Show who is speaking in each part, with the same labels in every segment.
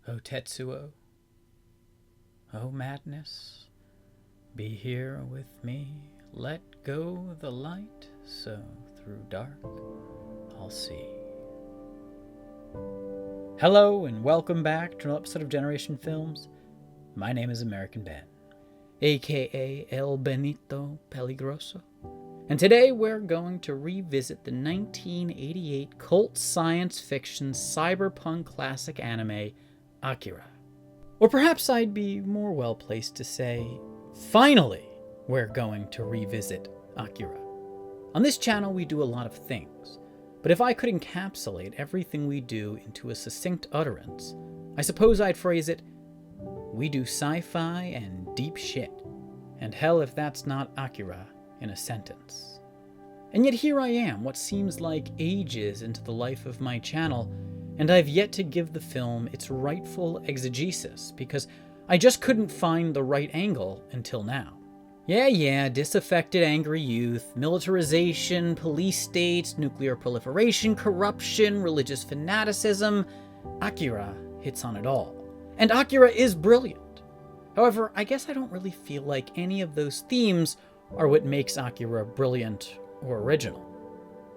Speaker 1: O Tetsuo, O madness, be here with me, let go the light, so through dark I'll see. Hello and welcome back to an episode of Generation Films. My name is American Ben, aka El Benito Peligroso, and today we're going to revisit the 1988 cult science fiction cyberpunk classic anime, Akira. Or perhaps I'd be more well-placed to say, finally, we're going to revisit Akira. On this channel, we do a lot of things, but if I could encapsulate everything we do into a succinct utterance, I suppose I'd phrase it, we do sci-fi and deep shit, and hell if that's not Akira in a sentence. And yet here I am, what seems like ages into the life of my channel, and I've yet to give the film its rightful exegesis because I just couldn't find the right angle until now. Yeah, disaffected angry youth, militarization, police states, nuclear proliferation, corruption, religious fanaticism. Akira hits on it all. And Akira is brilliant. However, I guess I don't really feel like any of those themes are what makes Akira brilliant or original.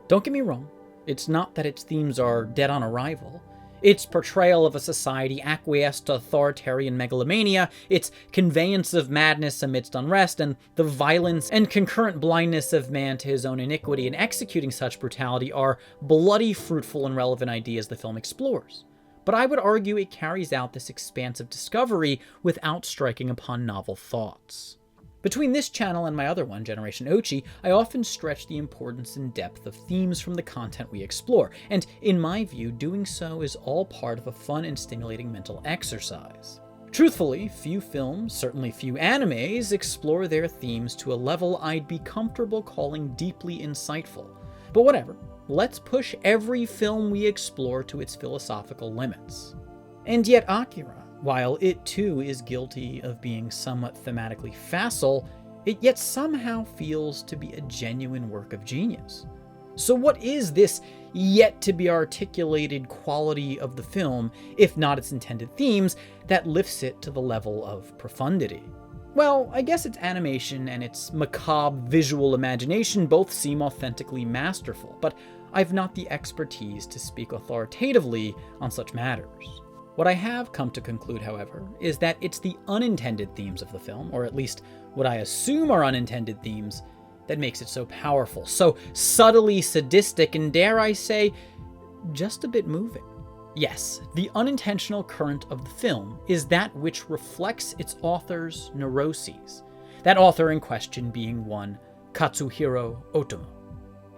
Speaker 1: Don't get me wrong. It's not that its themes are dead on arrival. Its portrayal of a society acquiesced to authoritarian megalomania, its conveyance of madness amidst unrest, and the violence and concurrent blindness of man to his own iniquity in executing such brutality are bloody, fruitful, and relevant ideas the film explores. But I would argue it carries out this expansive discovery without striking upon novel thoughts. Between this channel and my other one, Generation Ochi, I often stretch the importance and depth of themes from the content we explore, and in my view, doing so is all part of a fun and stimulating mental exercise. Truthfully, few films, certainly few animes, explore their themes to a level I'd be comfortable calling deeply insightful. But whatever, let's push every film we explore to its philosophical limits. And yet Akira, while it too is guilty of being somewhat thematically facile, it yet somehow feels to be a genuine work of genius. So what is this yet-to-be-articulated quality of the film, if not its intended themes, that lifts it to the level of profundity? Well, I guess its animation and its macabre visual imagination both seem authentically masterful, but I've not the expertise to speak authoritatively on such matters. What I have come to conclude, however, is that it's the unintended themes of the film, or at least what I assume are unintended themes, that makes it so powerful, so subtly sadistic, and dare I say, just a bit moving. Yes, the unintentional current of the film is that which reflects its author's neuroses, that author in question being one Katsuhiro Otomo.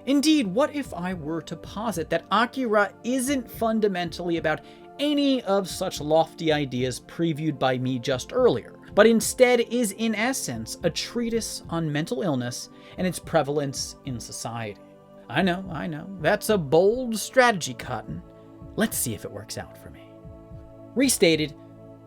Speaker 1: Indeed, what if I were to posit that Akira isn't fundamentally about any of such lofty ideas previewed by me just earlier, but instead is in essence a treatise on mental illness and its prevalence in society? I know, that's a bold strategy, Cotton. Let's see if it works out for me. Restated,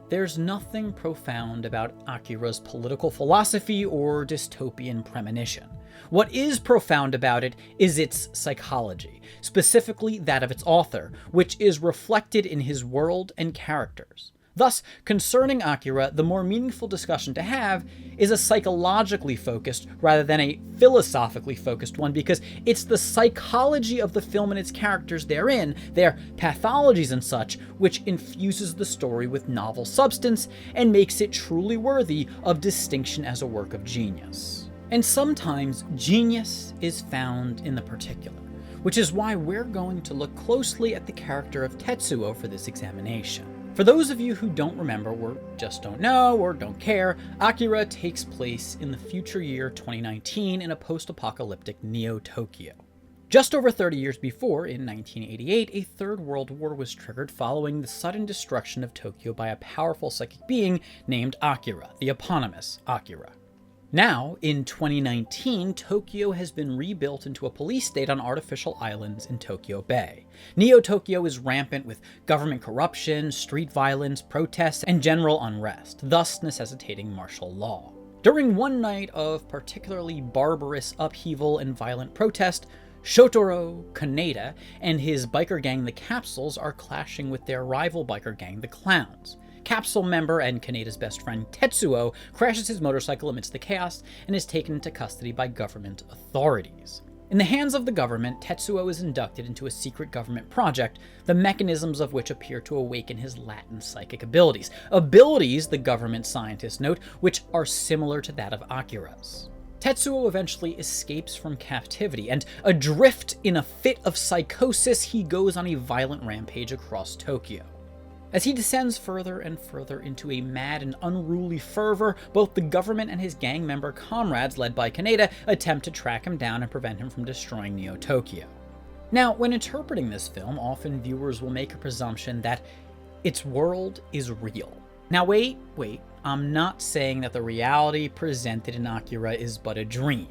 Speaker 1: there's nothing profound about Akira's political philosophy or dystopian premonition. What is profound about it is its psychology, specifically that of its author, which is reflected in his world and characters. Thus, concerning Akira, the more meaningful discussion to have is a psychologically focused rather than a philosophically focused one, because it's the psychology of the film and its characters therein, their pathologies and such, which infuses the story with novel substance and makes it truly worthy of distinction as a work of genius. And sometimes genius is found in the particular, which is why we're going to look closely at the character of Tetsuo for this examination. For those of you who don't remember, or just don't know, or don't care, Akira takes place in the future year 2019 in a post-apocalyptic Neo-Tokyo. Just over 30 years before, in 1988, a Third World War was triggered following the sudden destruction of Tokyo by a powerful psychic being named Akira, the eponymous Akira. Now, in 2019, Tokyo has been rebuilt into a police state on artificial islands in Tokyo Bay. Neo-Tokyo is rampant with government corruption, street violence, protests, and general unrest, thus necessitating martial law. During one night of particularly barbarous upheaval and violent protest, Shotaro Kaneda and his biker gang, the Capsules, are clashing with their rival biker gang, the Clowns. Capsule member and Kaneda's best friend Tetsuo crashes his motorcycle amidst the chaos and is taken into custody by government authorities. In the hands of the government, Tetsuo is inducted into a secret government project, the mechanisms of which appear to awaken his latent psychic abilities. Abilities, the government scientists note, which are similar to that of Akira's. Tetsuo eventually escapes from captivity, and adrift in a fit of psychosis, he goes on a violent rampage across Tokyo. As he descends further and further into a mad and unruly fervor, both the government and his gang member comrades, led by Kaneda, attempt to track him down and prevent him from destroying Neo-Tokyo. Now, when interpreting this film, often viewers will make a presumption that its world is real. Now wait, I'm not saying that the reality presented in Akira is but a dream.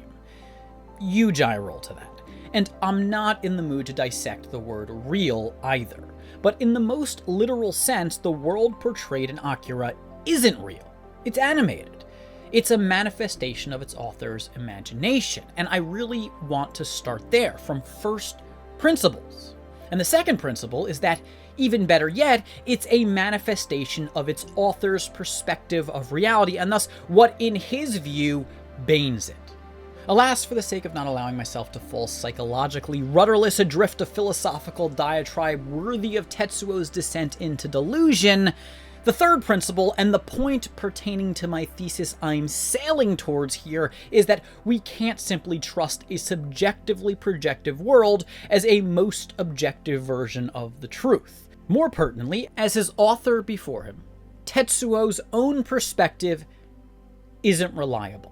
Speaker 1: Huge eye roll to that. And I'm not in the mood to dissect the word real either. But in the most literal sense, the world portrayed in Akira isn't real. It's animated. It's a manifestation of its author's imagination. And I really want to start there, from first principles. And the second principle is that, even better yet, it's a manifestation of its author's perspective of reality, and thus what, in his view, banes it. Alas, for the sake of not allowing myself to fall psychologically rudderless adrift a philosophical diatribe worthy of Tetsuo's descent into delusion, the third principle, and the point pertaining to my thesis I'm sailing towards here, is that we can't simply trust a subjectively projective world as a most objective version of the truth. More pertinently, as his author before him, Tetsuo's own perspective isn't reliable.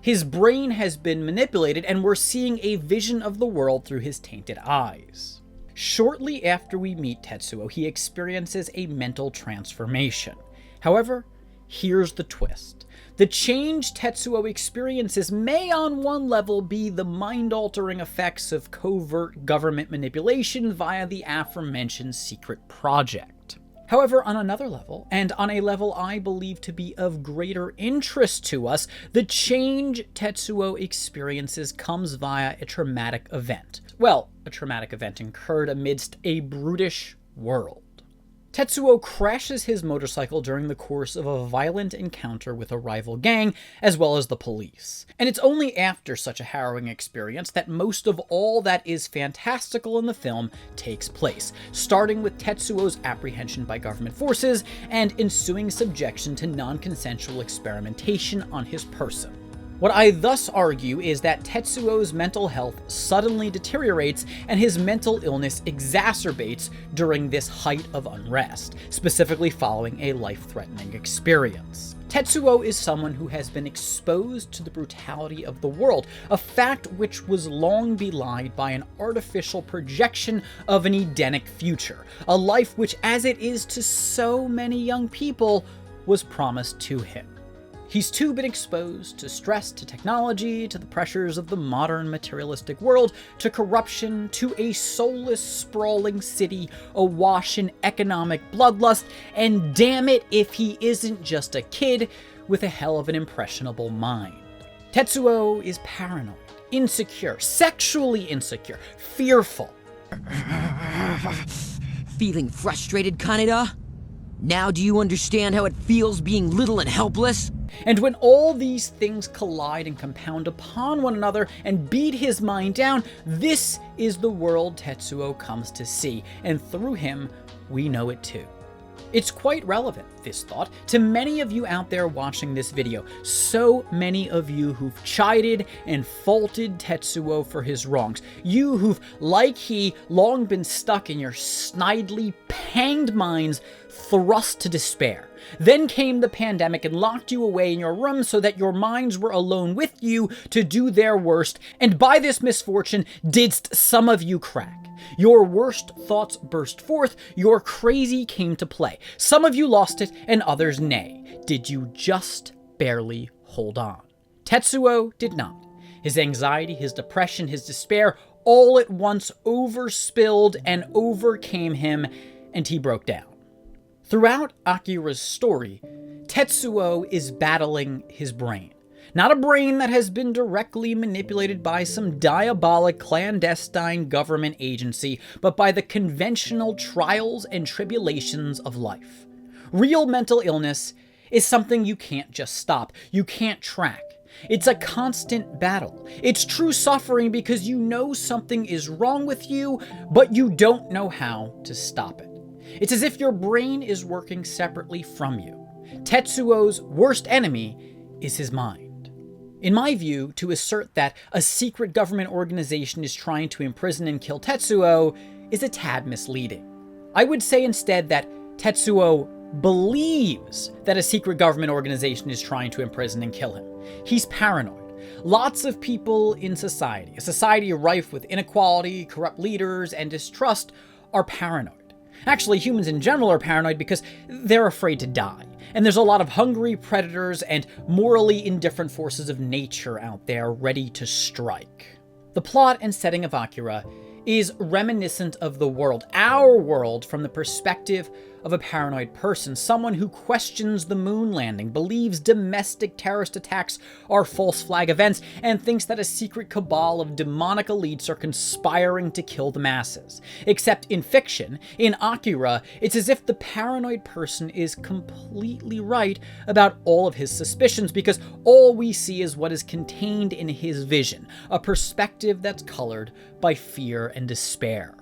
Speaker 1: His brain has been manipulated, and we're seeing a vision of the world through his tainted eyes. Shortly after we meet Tetsuo, he experiences a mental transformation. However, here's the twist. The change Tetsuo experiences may on one level be the mind-altering effects of covert government manipulation via the aforementioned secret project. However, on another level, and on a level I believe to be of greater interest to us, the change Tetsuo experiences comes via a traumatic event. Well, a traumatic event incurred amidst a brutish world. Tetsuo crashes his motorcycle during the course of a violent encounter with a rival gang, as well as the police. And it's only after such a harrowing experience that most of all that is fantastical in the film takes place, starting with Tetsuo's apprehension by government forces and ensuing subjection to non-consensual experimentation on his person. What I thus argue is that Tetsuo's mental health suddenly deteriorates and his mental illness exacerbates during this height of unrest, specifically following a life-threatening experience. Tetsuo is someone who has been exposed to the brutality of the world, a fact which was long belied by an artificial projection of an Edenic future, a life which, as it is to so many young people, was promised to him. He's too been exposed to stress, to technology, to the pressures of the modern materialistic world, to corruption, to a soulless, sprawling city awash in economic bloodlust, and damn it if he isn't just a kid with a hell of an impressionable mind. Tetsuo is paranoid, insecure, sexually insecure, fearful.
Speaker 2: Feeling frustrated, Kaneda? Now do you understand how it feels being little and helpless?
Speaker 1: And when all these things collide and compound upon one another and beat his mind down, this is the world Tetsuo comes to see, and through him, we know it too. It's quite relevant, this thought, to many of you out there watching this video, so many of you who've chided and faulted Tetsuo for his wrongs, you who've, like he, long been stuck in your snidely, panged minds, thrust to despair. Then came the pandemic and locked you away in your room so that your minds were alone with you to do their worst, and by this misfortune didst some of you crack. Your worst thoughts burst forth, your crazy came to play. Some of you lost it, and others nay. Did you just barely hold on? Tetsuo did not. His anxiety, his depression, his despair, all at once overspilled and overcame him, and he broke down. Throughout Akira's story, Tetsuo is battling his brain. Not a brain that has been directly manipulated by some diabolic clandestine government agency, but by the conventional trials and tribulations of life. Real mental illness is something you can't just stop, you can't track. It's a constant battle. It's true suffering because you know something is wrong with you, but you don't know how to stop it. It's as if your brain is working separately from you. Tetsuo's worst enemy is his mind. In my view, to assert that a secret government organization is trying to imprison and kill Tetsuo is a tad misleading. I would say instead that Tetsuo believes that a secret government organization is trying to imprison and kill him. He's paranoid. Lots of people in society, a society rife with inequality, corrupt leaders, and distrust, are paranoid. Actually, humans in general are paranoid because they're afraid to die. And there's a lot of hungry predators and morally indifferent forces of nature out there ready to strike. The plot and setting of Akira is reminiscent of the world, our world, from the perspective of a paranoid person, someone who questions the moon landing, believes domestic terrorist attacks are false flag events, and thinks that a secret cabal of demonic elites are conspiring to kill the masses. Except in fiction, in Akira, it's as if the paranoid person is completely right about all of his suspicions, because all we see is what is contained in his vision, a perspective that's colored by fear and despair.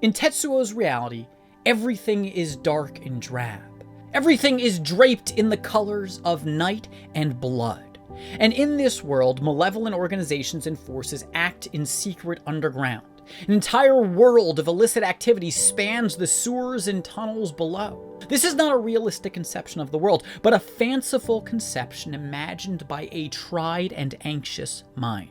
Speaker 1: In Tetsuo's reality, everything is dark and drab. Everything is draped in the colors of night and blood. And in this world, malevolent organizations and forces act in secret underground. An entire world of illicit activity spans the sewers and tunnels below. This is not a realistic conception of the world, but a fanciful conception imagined by a tried and anxious mind.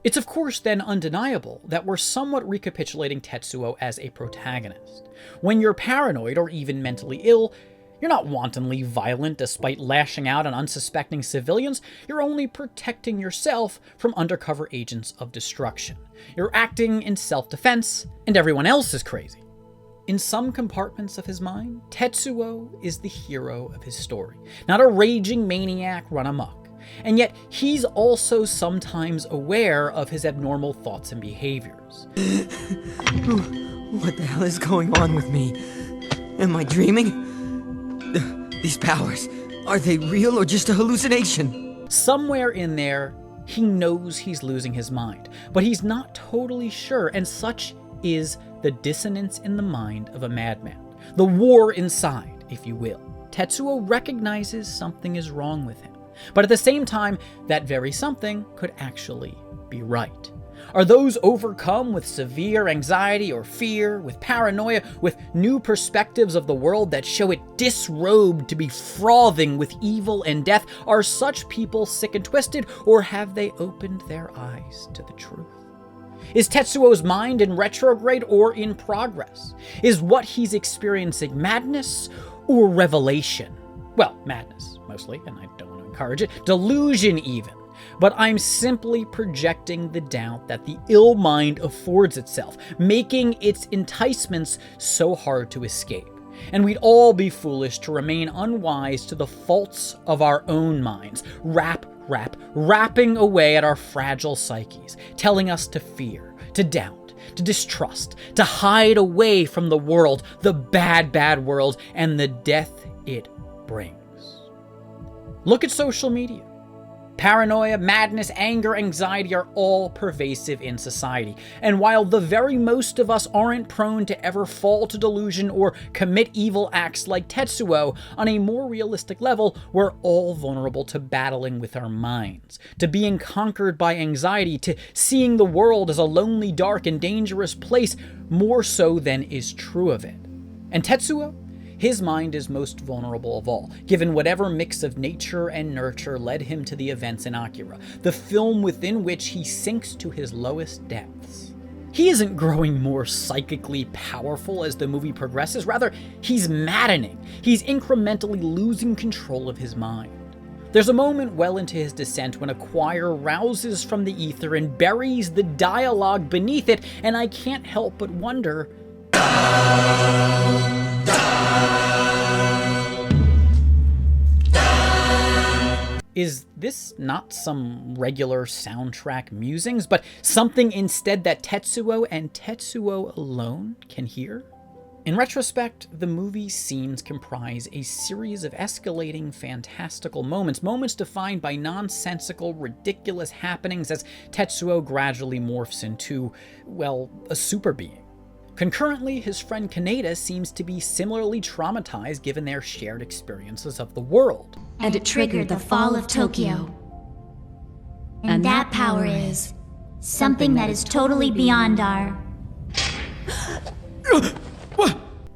Speaker 1: It's of course then undeniable that we're somewhat recapitulating Tetsuo as a protagonist. When you're paranoid or even mentally ill, you're not wantonly violent despite lashing out on unsuspecting civilians, you're only protecting yourself from undercover agents of destruction. You're acting in self-defense, and everyone else is crazy. In some compartments of his mind, Tetsuo is the hero of his story, not a raging maniac run amok. And yet, he's also sometimes aware of his abnormal thoughts and behaviors.
Speaker 2: What the hell is going on with me? Am I dreaming? These powers, are they real or just a hallucination?
Speaker 1: Somewhere in there, he knows he's losing his mind, but he's not totally sure, and such is the dissonance in the mind of a madman. The war inside, if you will. Tetsuo recognizes something is wrong with him. But at the same time, that very something could actually be right. Are those overcome with severe anxiety or fear, with paranoia, with new perspectives of the world that show it disrobed to be frothing with evil and death? Are such people sick and twisted, or have they opened their eyes to the truth? Is Tetsuo's mind in retrograde or in progress? Is what he's experiencing madness or revelation? Well, madness, mostly, and I don't want to encourage it. Delusion, even. But I'm simply projecting the doubt that the ill mind affords itself, making its enticements so hard to escape. And we'd all be foolish to remain unwise to the faults of our own minds, rapping away at our fragile psyches, telling us to fear, to doubt, to distrust, to hide away from the world, the bad world, and the death it brings. Look at social media. Paranoia, madness, anger, anxiety are all pervasive in society. And while the very most of us aren't prone to ever fall to delusion or commit evil acts like Tetsuo, on a more realistic level, we're all vulnerable to battling with our minds, to being conquered by anxiety, to seeing the world as a lonely, dark, and dangerous place, more so than is true of it. And Tetsuo? His mind is most vulnerable of all, given whatever mix of nature and nurture led him to the events in Akira, the film within which he sinks to his lowest depths. He isn't growing more psychically powerful as the movie progresses, rather, he's maddening. He's incrementally losing control of his mind. There's a moment well into his descent when a choir rouses from the ether and buries the dialogue beneath it, and I can't help but wonder, Is this not some regular soundtrack musings, but something instead that Tetsuo and Tetsuo alone can hear? In retrospect, the movie's scenes comprise a series of escalating fantastical moments defined by nonsensical, ridiculous happenings as Tetsuo gradually morphs into, well, a super being. Concurrently, his friend Kaneda seems to be similarly traumatized given their shared experiences of the world.
Speaker 3: And it triggered the fall of Tokyo. And that power is something that is totally beyond our...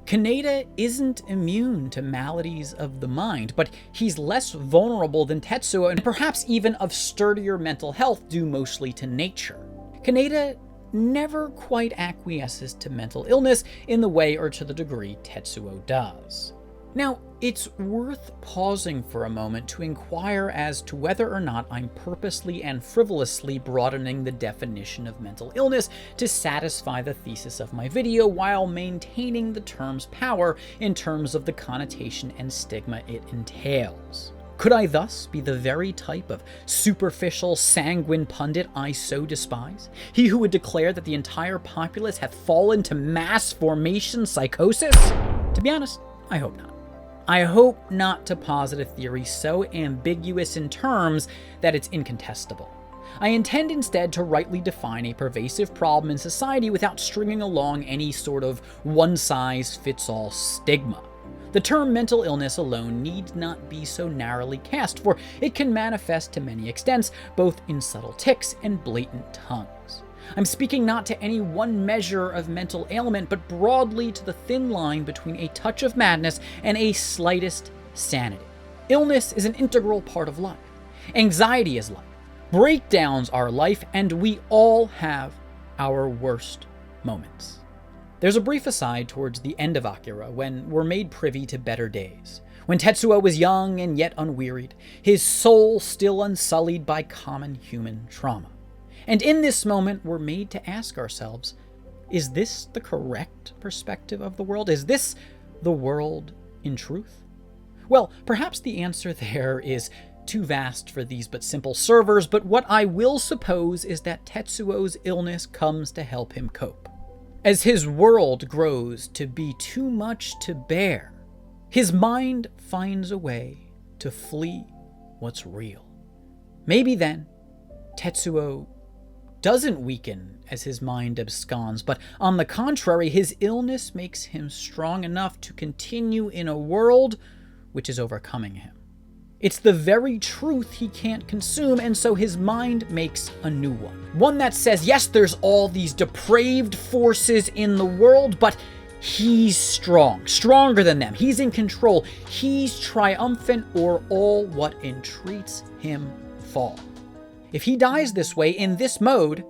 Speaker 1: Kaneda isn't immune to maladies of the mind, but he's less vulnerable than Tetsuo and perhaps even of sturdier mental health due mostly to nature. Kaneda never quite acquiesces to mental illness in the way or to the degree Tetsuo does. Now, it's worth pausing for a moment to inquire as to whether or not I'm purposely and frivolously broadening the definition of mental illness to satisfy the thesis of my video while maintaining the term's power in terms of the connotation and stigma it entails. Could I thus be the very type of superficial, sanguine pundit I so despise? He who would declare that the entire populace hath fallen to mass formation psychosis? To be honest, I hope not. I hope not to posit a theory so ambiguous in terms that it's incontestable. I intend instead to rightly define a pervasive problem in society without stringing along any sort of one-size-fits-all stigma. The term mental illness alone need not be so narrowly cast, for it can manifest to many extents, both in subtle tics and blatant tongues. I'm speaking not to any one measure of mental ailment, but broadly to the thin line between a touch of madness and a slightest sanity. Illness is an integral part of life. Anxiety is life. Breakdowns are life, and we all have our worst moments. There's a brief aside towards the end of Akira when we're made privy to better days. When Tetsuo was young and yet unwearied, his soul still unsullied by common human trauma. And in this moment, we're made to ask ourselves, is this the correct perspective of the world? Is this the world in truth? Well, perhaps the answer there is too vast for these but simple servers, but what I will suppose is that Tetsuo's illness comes to help him cope. As his world grows to be too much to bear, his mind finds a way to flee what's real. Maybe then, Tetsuo doesn't weaken as his mind absconds, but on the contrary, his illness makes him strong enough to continue in a world which is overcoming him. It's the very truth he can't consume, and so his mind makes a new one. One that says, yes, there's all these depraved forces in the world, but he's strong, stronger than them. He's in control. He's triumphant, or all what entreats him fall. If he dies this way, in this mode,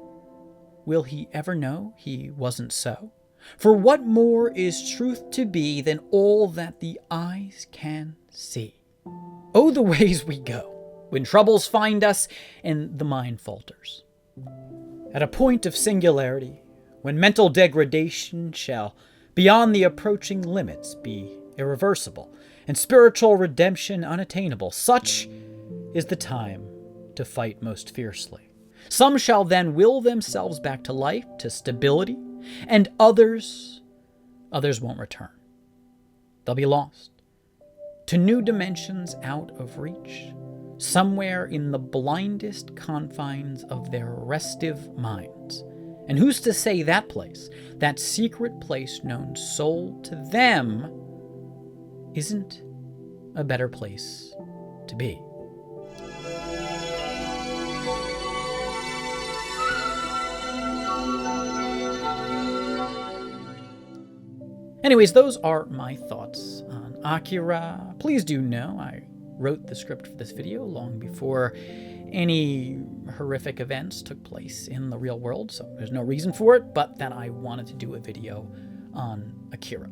Speaker 1: will he ever know he wasn't so? For what more is truth to be than all that the eyes can see? Oh, the ways we go, when troubles find us and the mind falters. At a point of singularity, when mental degradation shall, beyond the approaching limits, be irreversible, and spiritual redemption unattainable, such is the time to fight most fiercely. Some shall then will themselves back to life, to stability, and others won't return. They'll be lost to new dimensions out of reach, somewhere in the blindest confines of their restive minds. And who's to say that place, that secret place known sole to them, isn't a better place to be? Anyways, those are my thoughts on Akira. Please do know I wrote the script for this video long before any horrific events took place in the real world, so there's no reason for it, but that I wanted to do a video on Akira.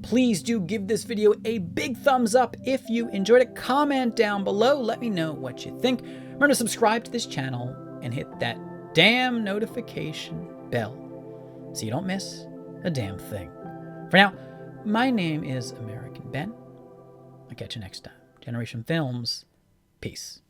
Speaker 1: Please do give this video a big thumbs up if you enjoyed it. Comment down below, let me know what you think. Remember to subscribe to this channel and hit that damn notification bell so you don't miss a damn thing. For now, my name is American Ben. I'll catch you next time. Generation Films, peace.